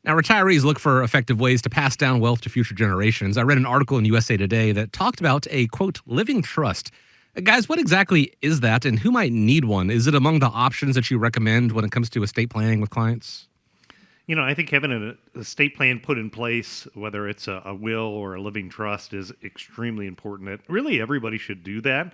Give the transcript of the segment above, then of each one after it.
Now, retirees look for effective ways to pass down wealth to future generations. I read an article in USA Today that talked about a, quote, living trust. Guys, what exactly is that and who might need one? Is it among the options that you recommend when it comes to estate planning with clients? I think having an estate plan put in place, whether it's a will or a living trust, is extremely important. That really everybody should do that.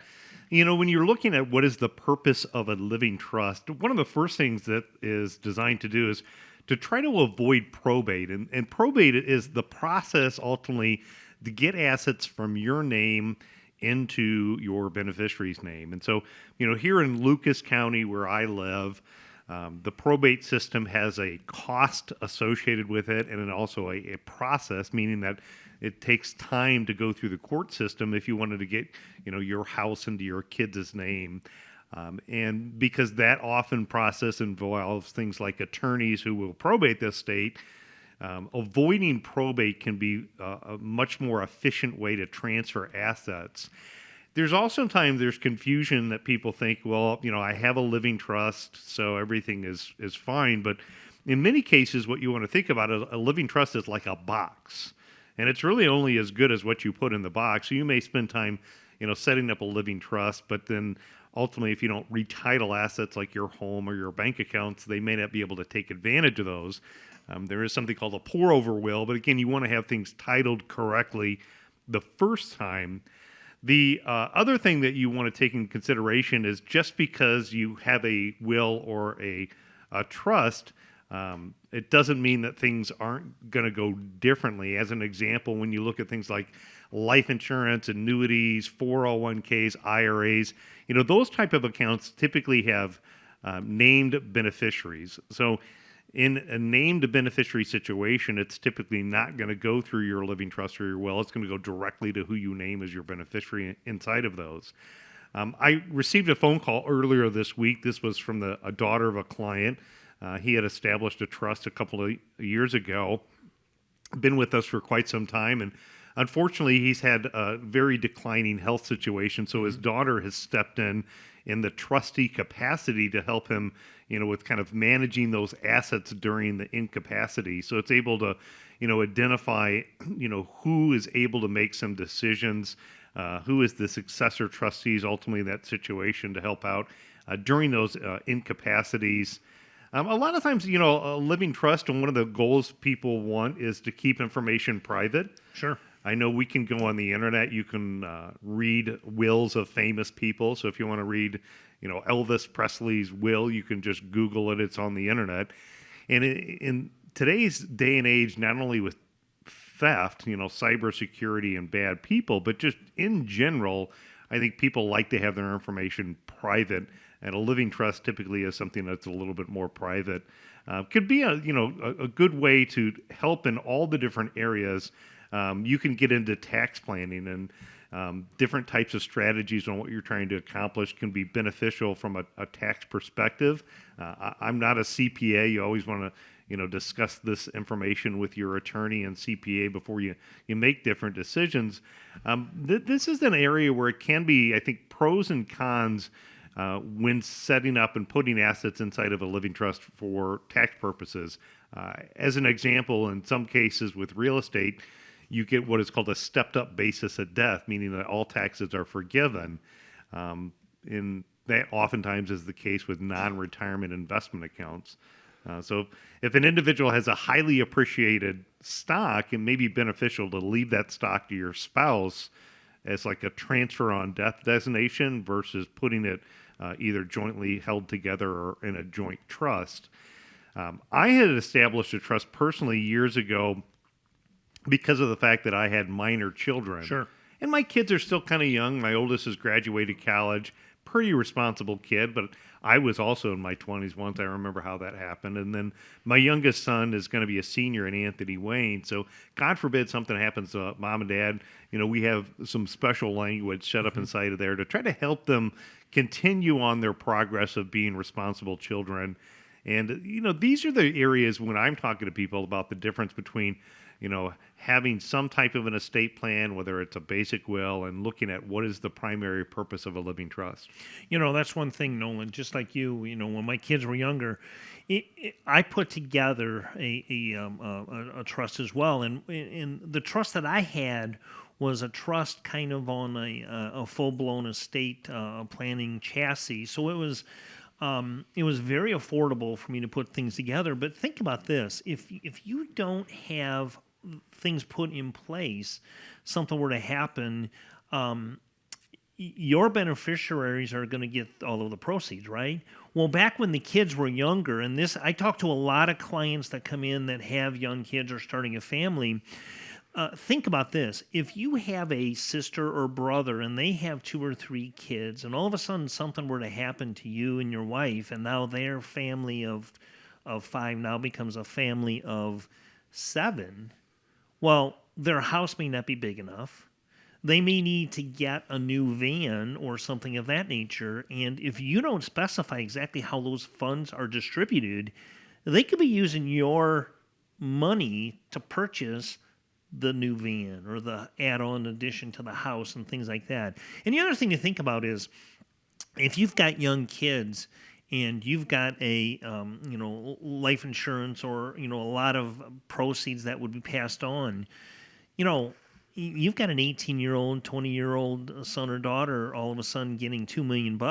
When you're looking at what is the purpose of a living trust, one of the first things that is designed to do is to try to avoid probate. And probate is the process ultimately to get assets from your name into your beneficiary's name. And so, here in Lucas County, where I live, the probate system has a cost associated with it and then also a process, meaning that it takes time to go through the court system if you wanted to get, your house into your kids' name. And because that often process involves things like attorneys who will probate the estate, avoiding probate can be a much more efficient way to transfer assets. There's also times there's confusion that people think, well, I have a living trust, so everything is fine. But in many cases, what you want to think about is a living trust is like a box, and it's really only as good as what you put in the box. So you may spend time, setting up a living trust, but then ultimately, if you don't retitle assets like your home or your bank accounts, they may not be able to take advantage of those. There is something called a pour-over will, but again, you want to have things titled correctly the first time. The other thing that you want to take in consideration is just because you have a will or a trust, it doesn't mean that things aren't going to go differently. As an example, when you look at things like life insurance, annuities, 401ks, IRAs, those type of accounts typically have named beneficiaries. So in a named beneficiary situation, it's typically not going to go through your living trust or your will. It's going to go directly to who you name as your beneficiary inside of those. I received a phone call earlier this week. This was from a daughter of a client. He had established a trust a couple of years ago, been with us for quite some time, and unfortunately, he's had a very declining health situation. So his daughter has stepped in the trustee capacity to help him, with kind of managing those assets during the incapacity. So it's able to, identify, who is able to make some decisions, who is the successor trustees ultimately in that situation to help out during those incapacities. A lot of times, a living trust, and one of the goals people want is to keep information private. Sure. I know we can go on the internet. You can read wills of famous people. So if you want to read, Elvis Presley's will, you can just Google it. It's on the internet. And in today's day and age, not only with theft, cybersecurity and bad people, but just in general, I think people like to have their information private. And a living trust typically is something that's a little bit more private. Could be a good way to help in all the different areas. You can get into tax planning, and different types of strategies on what you're trying to accomplish can be beneficial from a tax perspective. I'm not a CPA. You always want to, discuss this information with your attorney and CPA before you make different decisions. This is an area where it can be, I think, pros and cons when setting up and putting assets inside of a living trust for tax purposes. As an example, in some cases with real estate, you get what is called a stepped-up basis of death, meaning that all taxes are forgiven. And that oftentimes is the case with non-retirement investment accounts. So if an individual has a highly appreciated stock, it may be beneficial to leave that stock to your spouse as like a transfer on death designation versus putting it either jointly held together or in a joint trust. I had established a trust personally years ago because of the fact that I had minor children. Sure. And my kids are still kind of young. My oldest has graduated college, pretty responsible kid, but I was also in my 20s once. I remember how that happened. And then my youngest son is going to be a senior at Anthony Wayne. So God forbid something happens to mom and dad. We have some special language set up inside of there to try to help them continue on their progress of being responsible children. And, these are the areas when I'm talking to people about the difference between having some type of an estate plan, whether it's a basic will, and looking at what is the primary purpose of a living trust. That's one thing, Nolan, just like you, when my kids were younger, I put together a trust as well, and the trust that I had was a trust kind of on a full blown estate planning chassis. So it was very affordable for me to put things together. But think about this: if you don't have things put in place, something were to happen. Your beneficiaries are going to get all of the proceeds, right? Well, back when the kids were younger, and this, I talk to a lot of clients that come in that have young kids or starting a family. Think about this. If you have a sister or brother and they have 2 or 3 kids, and all of a sudden something were to happen to you and your wife, and now their family of 5 now becomes a family of 7, well, their house may not be big enough. They may need to get a new van or something of that nature. And if you don't specify exactly how those funds are distributed, they could be using your money to purchase the new van or the add-on addition to the house and things like that. And the other thing to think about is if you've got young kids and you've got a life insurance or a lot of proceeds that would be passed on, you've got an 18-year-old, 20-year-old son or daughter all of a sudden getting $2 million.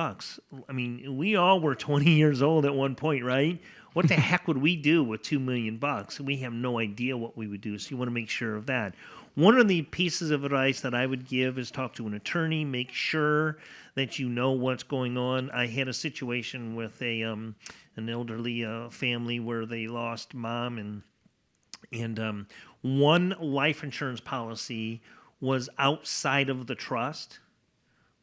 I mean, we all were 20 years old at one point, right? What the heck would we do with $2 million? We have no idea what we would do, so you want to make sure of that. One of the pieces of advice that I would give is talk to an attorney, make sure that you know what's going on. I had a situation with an elderly family where they lost mom and one life insurance policy was outside of the trust.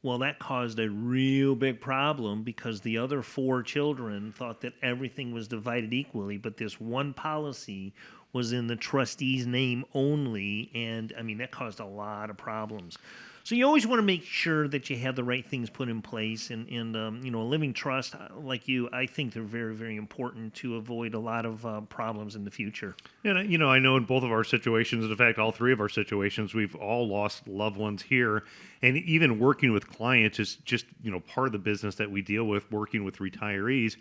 Well, that caused a real big problem because the other 4 children thought that everything was divided equally, but this one policy was in the trustee's name only, and I mean that caused a lot of problems. So you always want to make sure that you have the right things put in place, and a living trust like you, I think they're very, very important to avoid a lot of problems in the future. And I know in both of our situations, in fact, all 3 of our situations, we've all lost loved ones here, and even working with clients is just part of the business that we deal with, working with retirees.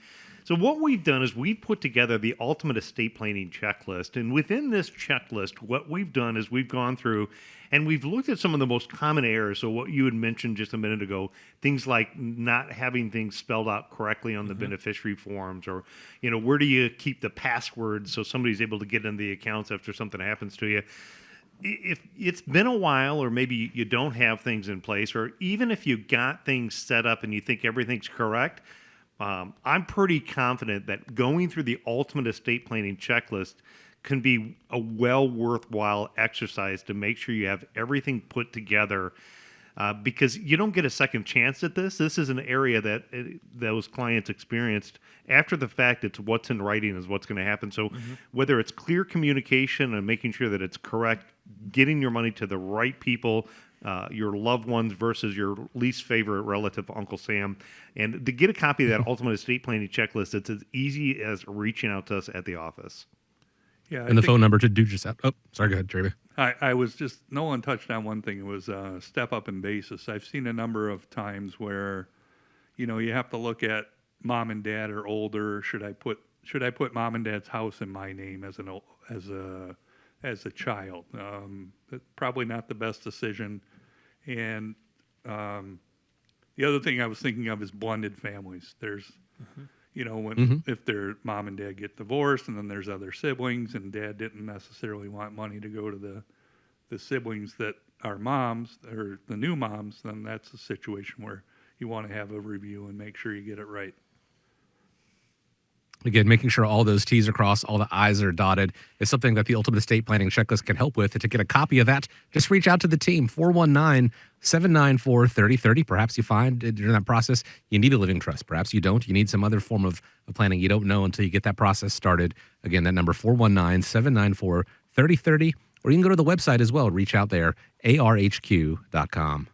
So what we've done is we've put together the ultimate estate planning checklist. And within this checklist, what we've done is we've gone through and we've looked at some of the most common errors. So what you had mentioned just a minute ago, things like not having things spelled out correctly on the beneficiary forms, or, where do you keep the passwords so somebody's able to get into the accounts after something happens to you? If it's been a while, or maybe you don't have things in place, or even if you got things set up and you think everything's correct, I'm pretty confident that going through the ultimate estate planning checklist can be a well worthwhile exercise to make sure you have everything put together, because you don't get a second chance at this. This is an area that those clients experienced after the fact. It's what's in writing is what's going to happen. So whether it's clear communication and making sure that it's correct, getting your money to the right people, your loved ones versus your least favorite relative, Uncle Sam. And to get a copy of that ultimate estate planning checklist, it's as easy as reaching out to us at the office. Yeah, and the phone number to do just that. Oh, sorry, go ahead, Jeremy. I was just, no one touched on one thing. It was step up in basis. I've seen a number of times where, you have to look at mom and dad are older. Should I put mom and dad's house in my name as a child? That's probably not the best decision. And the other thing I was thinking of is blended families. There's, if their mom and dad get divorced, and then there's other siblings, and dad didn't necessarily want money to go to the siblings that are moms or the new moms, then that's a situation where you want to have a review and make sure you get it right. Again, making sure all those T's are crossed, all the I's are dotted is something that the Ultimate Estate Planning Checklist can help with. And to get a copy of that, just reach out to the team, 419-794-3030. Perhaps you find during that process you need a living trust. Perhaps you don't. You need some other form of planning. You don't know until you get that process started. Again, that number, 419-794-3030. Or you can go to the website as well. Reach out there, arhq.com.